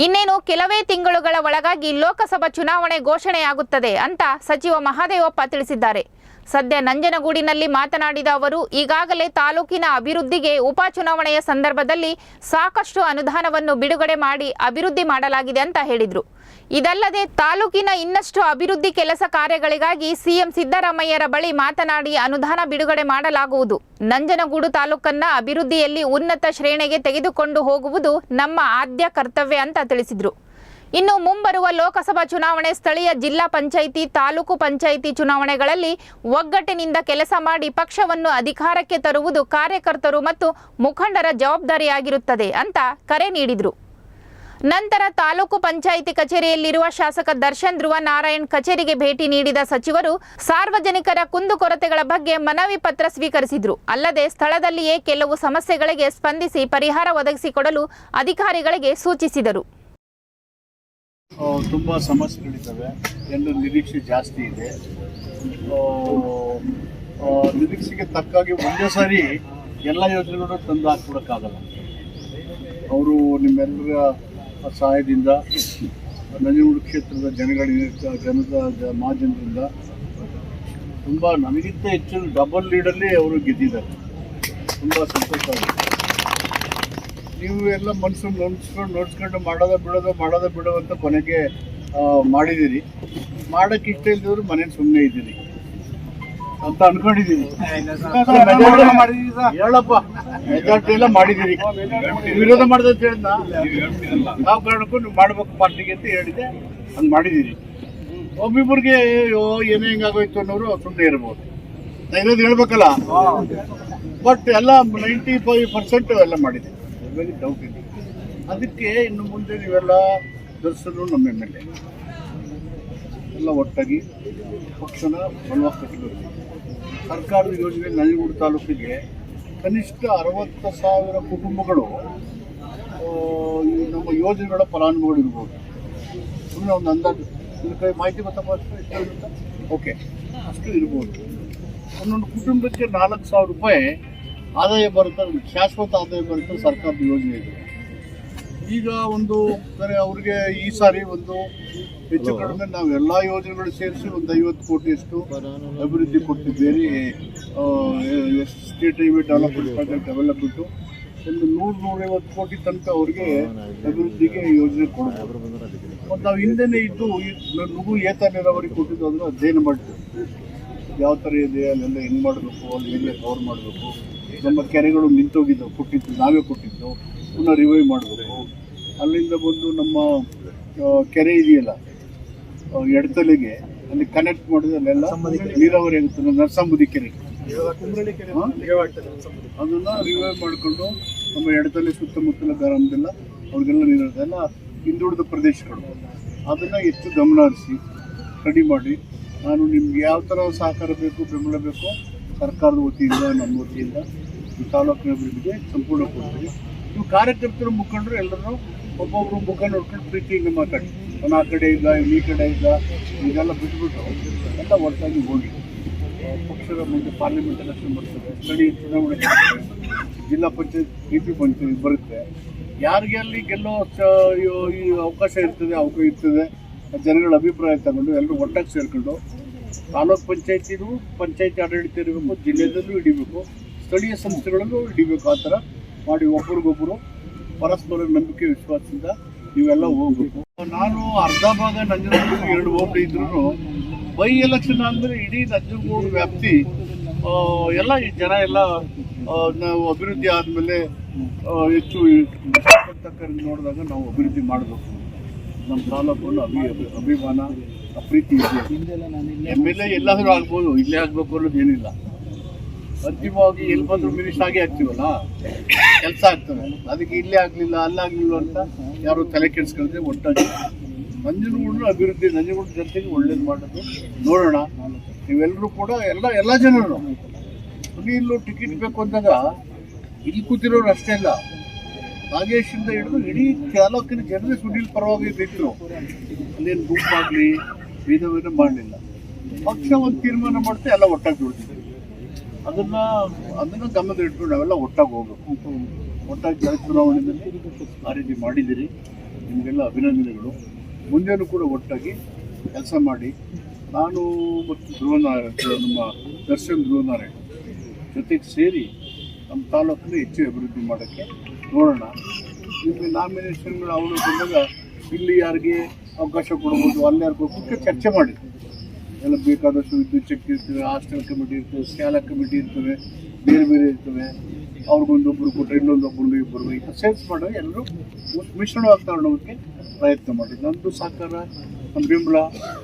ಇನ್ನೇನು ಕೆಲವೇ ತಿಂಗಳುಗಳ ಒಳಗಾಗಿ ಲೋಕಸಭಾ ಚುನಾವಣೆ ಘೋಷಣೆಯಾಗುತ್ತದೆ ಅಂತ ಸಚಿವ ಮಹದೇವಪ್ಪ ತಿಳಿಸಿದ್ದಾರೆ. ಸದ್ಯ ನಂಜನಗೂಡಿನಲ್ಲಿ ಮಾತನಾಡಿದ ಅವರು, ಈಗಾಗಲೇ ತಾಲೂಕಿನ ಅಭಿವೃದ್ಧಿಗೆ ಉಪಚುನಾವಣೆಯ ಸಂದರ್ಭದಲ್ಲಿ ಸಾಕಷ್ಟು ಅನುದಾನವನ್ನು ಬಿಡುಗಡೆ ಮಾಡಿ ಅಭಿವೃದ್ಧಿ ಮಾಡಲಾಗಿದೆ ಅಂತ ಹೇಳಿದರು. ಇದಲ್ಲದೆ ತಾಲೂಕಿನ ಇನ್ನಷ್ಟು ಅಭಿವೃದ್ಧಿ ಕೆಲಸ ಕಾರ್ಯಗಳಿಗಾಗಿ ಸಿಎಂ ಸಿದ್ದರಾಮಯ್ಯರ ಬಳಿ ಮಾತನಾಡಿ ಅನುದಾನ ಬಿಡುಗಡೆ ಮಾಡಲಾಗುವುದು. ನಂಜನಗೂಡು ತಾಲೂಕನ್ನ ಅಭಿವೃದ್ಧಿಯಲ್ಲಿ ಉನ್ನತ ಶ್ರೇಣಿಗೆ ತೆಗೆದುಕೊಂಡು ಹೋಗುವುದು ನಮ್ಮ ಆದ್ಯ ಕರ್ತವ್ಯ ಅಂತ ತಿಳಿಸಿದರು. ಇನ್ನು ಮುಂಬರುವ ಲೋಕಸಭಾ ಚುನಾವಣೆ, ಸ್ಥಳೀಯ ಜಿಲ್ಲಾ ಪಂಚಾಯಿತಿ, ತಾಲೂಕು ಪಂಚಾಯಿತಿ ಚುನಾವಣೆಗಳಲ್ಲಿ ಒಗ್ಗಟ್ಟಿನಿಂದ ಕೆಲಸ ಮಾಡಿ ಪಕ್ಷವನ್ನು ಅಧಿಕಾರಕ್ಕೆ ತರುವುದು ಕಾರ್ಯಕರ್ತರು ಮತ್ತು ಮುಖಂಡರ ಜವಾಬ್ದಾರಿಯಾಗಿರುತ್ತದೆ ಅಂತ ಕರೆ ನೀಡಿದರು. ನಂತರ ತಾಲೂಕು ಪಂಚಾಯಿತಿ ಕಚೇರಿಯಲ್ಲಿರುವ ಶಾಸಕ ದರ್ಶನ್ ಧ್ರುವ ನಾರಾಯಣ್ ಕಚೇರಿಗೆ ಭೇಟಿ ನೀಡಿದ ಸಚಿವರು ಸಾರ್ವಜನಿಕರ ಕುಂದುಕೊರತೆಗಳ ಬಗ್ಗೆ ಮನವಿ ಪತ್ರ ಸ್ವೀಕರಿಸಿದರು. ಅಲ್ಲದೆ ಸ್ಥಳದಲ್ಲಿಯೇ ಕೆಲವು ಸಮಸ್ಯೆಗಳಿಗೆ ಸ್ಪಂದಿಸಿ ಪರಿಹಾರ ಒದಗಿಸಿಕೊಡಲು ಅಧಿಕಾರಿಗಳಿಗೆ ಸೂಚಿಸಿದರು. ತುಂಬಾ ಸಮಸ್ಯೆಗಳಿದ್ದಾವೆ. ಎಲ್ಲರ ನಿರೀಕ್ಷೆ ಜಾಸ್ತಿ ಇದೆ. ನಿರೀಕ್ಷೆಗೆ ತಕ್ಕಾಗಿ ಒಂದೇ ಸಾರಿ ಎಲ್ಲ ಯೋಜನೆಗಳನ್ನು ತಂದು ಹಾಕ್ಕೊಡಕ್ಕಾಗಲ್ಲ. ಅವರು ನಿಮ್ಮೆಲ್ಲರ ಸಹಾಯದಿಂದ, ನಂಜನಗೂಡು ಕ್ಷೇತ್ರದ ಮಹಾಜನರಿಂದ ತುಂಬ ನನಗಿಂತ ಹೆಚ್ಚು ಡಬಲ್ ಲೀಡಲ್ಲಿ ಅವರು ಗೆದ್ದಿದ್ದಾರೆ. ತುಂಬ ಸಂತೋಷ ಆಗಿದೆ. ನೀವು ಎಲ್ಲ ಮನಸ್ಸನ್ನು ನೋಡ್ಸ್ಕೊಂಡು ಮಾಡೋದ ಬಿಡೋ ಅಂತ ಕೊನೆಗೆ ಮಾಡಿದ್ದೀರಿ. ಮಾಡೋಕ್ಕೆ ಇಷ್ಟ ಇಲ್ದವರು ಮನೇಲಿ ಸುಮ್ಮನೆ ಇದ್ದೀರಿ ಅಂತ ಅನ್ಕೊಂಡಿದ್ದೀನಿ. ಹೇಳಪ್ಪ, ಮೆಜಾರಿಟಿ ಎಲ್ಲ ಮಾಡಿದ್ದೀರಿ. ವಿರೋಧ ಮಾಡ್ದಂತ ಹೇಳಿದ್ನ ಯಾವ ಕಾರಣಕ್ಕೂ ನೀವು ಮಾಡ್ಬೇಕು ಪಾರ್ಟಿಗೆ ಅಂತ ಹೇಳಿದೆ, ಅದು ಮಾಡಿದ್ದೀರಿ. ಒಬ್ಬಿಬ್ಬರಿಗೆ ಏನೇ ಹಿಂಗಾಗೋಯ್ತು ಅನ್ನೋರು ಸುಮ್ಮನೆ ಇರ್ಬೋದು. ಇರೋದು ಹೇಳ್ಬೇಕಲ್ಲ. ಬಟ್ ಎಲ್ಲ 95% ಎಲ್ಲ ಮಾಡಿದ್ದೀರಿ. ವೆರಿ ಡೌಟ್ ಇದೆ. ಅದಕ್ಕೆ ಇನ್ನು ಮುಂದೆ ನೀವೆಲ್ಲ ದರ್ಶನ ನಮ್ಮ MLA ಎಲ್ಲ ಒಟ್ಟಾಗಿ ಪಕ್ಷನ ಬಲವಾಗಿ ಕಟ್ಟಬೇಕು. ಸರ್ಕಾರದ ಯೋಜನೆ ನಂಜನಗೂಡು ತಾಲೂಕಿಗೆ ಕನಿಷ್ಠ 60,000 ಕುಟುಂಬಗಳು ನಮ್ಮ ಯೋಜನೆಗಳ ಫಲಾನುಭವಿಗಳು ಇರ್ಬೋದು. ಸುಮ್ಮನೆ ಒಂದು ಅಂದಾಜು ಕೈ ಮಾಹಿತಿ ಗೊತ್ತಪ್ಪ, ಎಷ್ಟು ಇರುತ್ತೆ? ಓಕೆ, ಅಷ್ಟು ಇರ್ಬೋದು. ಒಂದೊಂದು ಕುಟುಂಬಕ್ಕೆ 4,000 ರೂಪಾಯಿ ಆದಾಯ ಬರುತ್ತೆ, ಶಾಶ್ವತ ಆದಾಯ ಬರುತ್ತೆ. ಸರ್ಕಾರದ ಯೋಜನೆ ಇದೆ. ಈಗ ಒಂದು ಅವ್ರಿಗೆ ಈ ಸಾರಿ ಒಂದು ಹೆಚ್ಚು ಕಡಿಮೆ ನಾವು ಎಲ್ಲ ಯೋಜನೆಗಳು ಸೇರಿಸಿ ಒಂದು 50 ಕೋಟಿಯಷ್ಟು ಅಭಿವೃದ್ಧಿ ಕೊಟ್ಟಿದ್ದೀರಿ. ಸ್ಟೇಟ್ ಹೈವೇ ಡೆವಲಪ್ಮೆಂಟ್ ಪ್ರಾಜೆಕ್ಟ್ ಅವೆಲ್ಲ ಬಿಟ್ಟು ಒಂದು 100-150 ಕೋಟಿ ತನಕ ಅವ್ರಿಗೆ ಅಭಿವೃದ್ಧಿಗೆ ಯೋಜನೆ ಕೊಡಬಹುದು. ಮತ್ತು ನಾವು ಹಿಂದೆನೇ ಇದ್ದು ನುಗು ಏತ ನೀರಾವರಿ ಕೊಟ್ಟಿದ್ದು ಅಂದರೆ ಅಧ್ಯಯನ ಮಾಡ್ತೀವಿ. ಯಾವ ಥರ ಇದೆ, ಅಲ್ಲೆಲ್ಲ ಹೆಂಗೆ ಮಾಡಬೇಕು, ಅಲ್ಲಿ ಹೇಗೆ ಕವರ್ ಮಾಡಬೇಕು. ನಮ್ಮ ಕೆರೆಗಳು ನಿಂತೋಗಿದ್ದವು, ನಾವೇ ಕೊಟ್ಟಿದ್ದು, ಪುನಃ ರಿವೈವ್ ಮಾಡಬೇಕು. ಅಲ್ಲಿಂದ ಬಂದು ನಮ್ಮ ಕೆರೆ ಇದೆಯಲ್ಲ ಎಡತಲೆಗೆ, ಅಲ್ಲಿ ಕನೆಕ್ಟ್ ಮಾಡಿದ್ರೆ ಅಲ್ಲೆಲ್ಲ ನೀರಾವರಿ ಆಗುತ್ತೆ. ನರಸಂಬುದಿ ಕೆರೆ ಅದನ್ನು ರಿವೈವ್ ಮಾಡಿಕೊಂಡು ನಮ್ಮ ಎಡತಲೆ ಸುತ್ತಮುತ್ತಲ ಗ್ರಾಮದೆಲ್ಲ ಅವ್ರಿಗೆಲ್ಲ ನೀರಾವರಿ ಹಿಂದುಳಿದ ಪ್ರದೇಶಗಳು, ಅದನ್ನು ಹೆಚ್ಚು ಗಮನ ಹರಿಸಿ ಸ್ಟಡಿ ಮಾಡಿ ನಾನು ನಿಮ್ಗೆ ಯಾವ ಥರ ಸಹಕಾರ ಬೇಕು, ಬೆಂಬಲ ಬೇಕು, ಸರ್ಕಾರದ ವತಿಯಿಂದ ನಮ್ಮ ವತಿಯಿಂದ ಈ ತಾಲೂಕಿನ ಅಭಿವೃದ್ಧಿಗೆ ಸಂಪೂರ್ಣ ಕೊಡ್ತೀವಿ. ನೀವು ಕಾರ್ಯಕರ್ತರು ಮುಖಂಡರು ಎಲ್ಲರೂ ಒಬ್ಬೊಬ್ಬರು ಮುಖ ನೋಡ್ಕೊಂಡು ಪ್ರೀತಿಯಿಂದ ಮಾತಾಡಿ. ನಾನು ಆ ಕಡೆ ಇಲ್ಲ, ಈ ಕಡೆ ಇಲ್ಲ, ಇದೆಲ್ಲ ಬಿಟ್ಬಿಟ್ಟು ಎಲ್ಲ ಒಟ್ಟಾಗಿ ಹೋಗಿ ಪಕ್ಷದ ಮುಂದೆ ಪಾರ್ಲಿಮೆಂಟ್ ಎಲೆಕ್ಷನ್ ಬರ್ತದೆ, ಸ್ಥಳೀಯ ಚುನಾವಣೆ ಬರ್ತದೆ, ಜಿಲ್ಲಾ ಪಂಚಾಯತ್ BP ಪಂಚಾಯತ್ ಬರುತ್ತೆ. ಯಾರಿಗೆ ಅಲ್ಲಿ ಗೆಲ್ಲೋ ಈ ಅವಕಾಶ ಇರ್ತದೆ, ಜನಗಳ ಅಭಿಪ್ರಾಯ ತಗೊಂಡು ಎಲ್ಲರೂ ಒಟ್ಟಾಗಿ ಸೇರ್ಕೊಂಡು ತಾಲೂಕು ಪಂಚಾಯತಿ ಆಡಳಿತ ಇರಬೇಕು, ಜಿಲ್ಲೆಯಲ್ಲೂ ಹಿಡಿಬೇಕು, ಸ್ಥಳೀಯ ಸಂಸ್ಥೆಗಳಲ್ಲೂ ಹಿಡಿಬೇಕು. ಆ ಥರ ಮಾಡಿ ಒಬ್ಬರಿಗೊಬ್ಬರು ಪರಸ್ಪರ ನಂಬಿಕೆ ವಿಶ್ವಾಸದಿಂದ ನೀವೆಲ್ಲ ಹೋಗ್ಬೇಕು. ನಾನು ಅರ್ಧ ಭಾಗ ನಂಜನಗೂಡು 2 ಹೋಬಳಿ ಇದ್ರೂ ಬೈ ಎಲೆಕ್ಷನ್ ಅಂದರೆ ಇಡೀ ನಂಜನಗೂಡು ವ್ಯಾಪ್ತಿ ಎಲ್ಲ ಜನ ಎಲ್ಲ ನಾವು ಅಭಿವೃದ್ಧಿ ಆದಮೇಲೆ ಹೆಚ್ಚು ನೋಡಿದಾಗ ನಾವು ಅಭಿವೃದ್ಧಿ ಮಾಡಬೇಕು. ನಮ್ಮ ತಾಲೂಕನ್ನು ಅಭಿಮಾನ, ಪ್ರೀತಿ ಇದೆ. MLA ಎಲ್ಲಾದರೂ ಆಗ್ಬೋದು, ಇಲ್ಲೇ ಆಗಬೇಕು ಅನ್ನೋದು ಏನಿಲ್ಲ. ಅಂತಿಮವಾಗಿ ಎಲ್ಲಿ ಬಂದರೂ ಮಿನಿಸ್ಟರ್ ಆಗೇ ಆಗ್ತೀವಲ್ಲ, ಕೆಲಸ ಆಗ್ತದೆ. ಅದಕ್ಕೆ ಇಲ್ಲೇ ಆಗಲಿಲ್ಲ, ಅಲ್ಲಾಗಲಿಲ್ಲ ಅಂತ ಯಾರು ತಲೆ ಕೆಡಿಸ್ಕೊಂಡ್ರೆ ಒಟ್ಟಾಗಿ ನಂಜನಗೂಡು ಅಭಿವೃದ್ಧಿ, ನಂಜನಗೂಡು ಜನತೆಗೆ ಒಳ್ಳೇದು ಮಾಡೋದು ನೋಡೋಣ. ನೀವೆಲ್ಲರೂ ಕೂಡ ಎಲ್ಲ ಜನರು ಇಲ್ಲೂ ಟಿಕೆಟ್ ಬೇಕು ಅಂದಾಗ ಇಲ್ಲಿ ಕೂತಿರೋರು ಅಷ್ಟೇ ಅಲ್ಲ, ನಾಗೇಶಿಂದ ಹಿಡಿದು ಇಡೀ ತಾಲೂಕಿನ ಜನರೇ ಸುನೀಲ್ ಪರವಾಗಿ ಬಿಟ್ಟರು. ಅಲ್ಲೇನು ಗುಂಪಾಗಲಿ ಭೇದ ಮಾಡಲಿಲ್ಲ. ಪಕ್ಷ ಒಂದು ತೀರ್ಮಾನ ಮಾಡುತ್ತೆ, ಎಲ್ಲ ಒಟ್ಟಾಗಿ ದುಡ್ದಿದ್ದೀವಿ. ಅದನ್ನು ಗಮನದಲ್ಲಿ ಇಟ್ಕೊಂಡು ನಾವೆಲ್ಲ ಒಟ್ಟಾಗಿ ಹೋಗ್ಬೇಕು. ಒಟ್ಟಾಗಿ ಚುನಾವಣೆಯಲ್ಲಿ ಆ ರೀತಿ ಮಾಡಿದ್ದೀರಿ. ನಿಮಗೆಲ್ಲ ಅಭಿನಂದನೆಗಳು. ಮುಂದೆನೂ ಕೂಡ ಒಟ್ಟಾಗಿ ಕೆಲಸ ಮಾಡಿ ನಾನು ಮತ್ತು ನಮ್ಮ ದರ್ಶನ್ ಧ್ರುವನಾರಾಯಣ ಜೊತೆಗೆ ಸೇರಿ ನಮ್ಮ ತಾಲೂಕನ್ನು ಹೆಚ್ಚು ಅಭಿವೃದ್ಧಿ ಮಾಡೋಕ್ಕೆ ನೋಡೋಣ. ನಿಮ್ಮ ನಾಮಿನೇಷನ್ಗಳು ಅವರು ಬಂದಾಗ ಇಲ್ಲಿ ಯಾರಿಗೆ ಅವಕಾಶ ಕೊಡ್ಬೋದು, ಅಲ್ಲಿ ಯಾರಿಗೂ ಕುರಿತು ಚರ್ಚೆ ಮಾಡಿ ಎಲ್ಲ ಬೇಕಾದಷ್ಟು ವಿದ್ಯುತ್ ಶಕ್ತಿ ಇರ್ತವೆ, ಹಾಸ್ಟೆಲ್ ಕಮಿಟಿ ಇರ್ತವೆ, ಶಾಲಾ ಕಮಿಟಿ ಇರ್ತವೆ, ಬೇರೆ ಬೇರೆ ಇರ್ತವೆ. ಅವ್ರಿಗೊಂದೊಬ್ಬರು ಕೊಟ್ಟರೆ ಇನ್ನೊಂದೊಬ್ಬರು ಇಬ್ಬರು ಈಗ ಸೇಲ್ಸ್ ಮಾಡೋ ಎಲ್ಲರೂ ಮಿಶ್ರಣವಾಗಿ ತಗೊಳ್ಳೋಕ್ಕೆ ಪ್ರಯತ್ನ ಮಾಡಿ. ನನ್ನದು ಸಹಕಾರ, ನಮ್ಮ ಬೆಂಬಲ,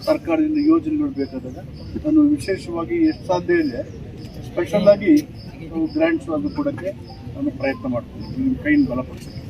ಸರ್ಕಾರದಿಂದ ಯೋಜನೆಗಳು ಬೇಕಾದಾಗ ನಾನು ವಿಶೇಷವಾಗಿ ಎಷ್ಟು ಸಾಧ್ಯ ಇದೆ ಸ್ಪೆಷಲ್ ಆಗಿ ಗ್ರ್ಯಾಂಟ್ಸ್ ಅದು ಕೊಡೋಕ್ಕೆ ನಾನು ಪ್ರಯತ್ನ ಮಾಡ್ತೀನಿ, ನಿಮ್ಮ ಕೈಯಿಂದ ಬಲಪಡಿಸ್ತೀನಿ.